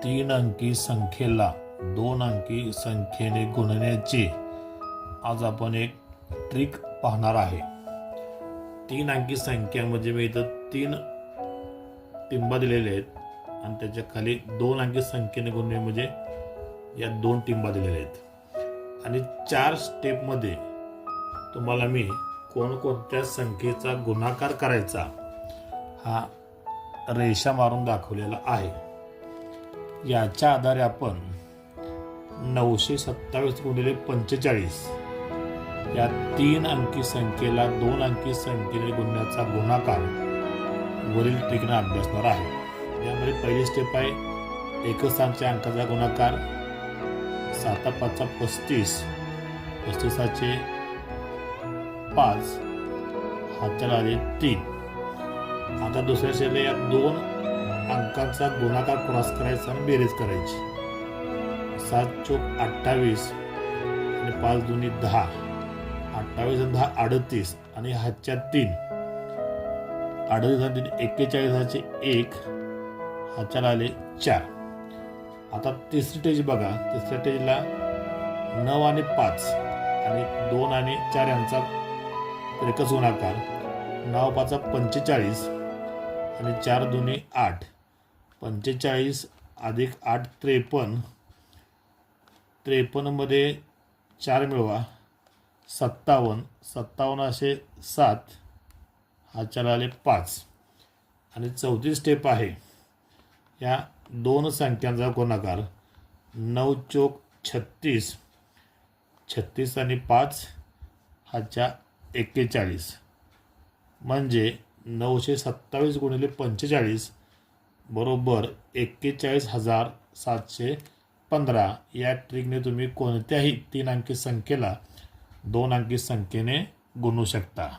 तीन अंकी संख्येला दोन अंकी संख्येने गुणण्याची आज आपण एक ट्रिक पाहणार आहे। तीन अंकी संख्या म्हणजे मी इथं तीन टिंबा दिलेले आहेत आणि त्याच्या खाली दोन अंकी संख्येने गुणणे म्हणजे या दोन टिंबा दिलेल्या आहेत आणि चार स्टेपमध्ये तुम्हाला मी कोणकोणत्या संख्येचा गुणाकार करायचा हा रेषा मारून दाखवलेला आहे। याच्या आधारे आपण 927 गुणिले 45 या तीन अंकी संख्येला दोन अंकी संख्येने गुणण्याचा गुणाकार वरील ट्रिकने अभ्यासणार आहे। यामध्ये पहिली स्टेप आहे एकच स्थानच्या अंकाचा गुणाकार। 7 5 35 35चे 5 हाताला आले 3। आता दुसऱ्या स्टेपला या दोन अंकांचा गुणाकार क्रॉस करायचा आणि बेरीज करायची। 7 चोक 28 आणि 5 दुनी 10, 28 आणि 10 38 आणि हातच्या 3, 38 आणि 3 41 1 हाताला आले 4। आता तिसरी स्टेज बघा, तिसऱ्या स्टेजला 9 आणि 5 आणि 2 आणि 4 यांचा एकच गुणाकार। 9 5 45 आणि 4 दुनी 8, 45 अधिक 8 53, 53 मध्ये 4 मिळवा 57, 57 असे 7 हाताला आले 5। आणि चौथी स्टेप आहे या दोन संख्यांचा गुणाकार। 9 चोक 36, 36 आणि 5 हातच्या 41 म्हणजे 927 गुणिले 45 बरोबर 41,715। या ट्रिकने तुम्ही कोणत्याही तीन अंकी संख्येला दोन अंकी संख्येने गुणू शकता।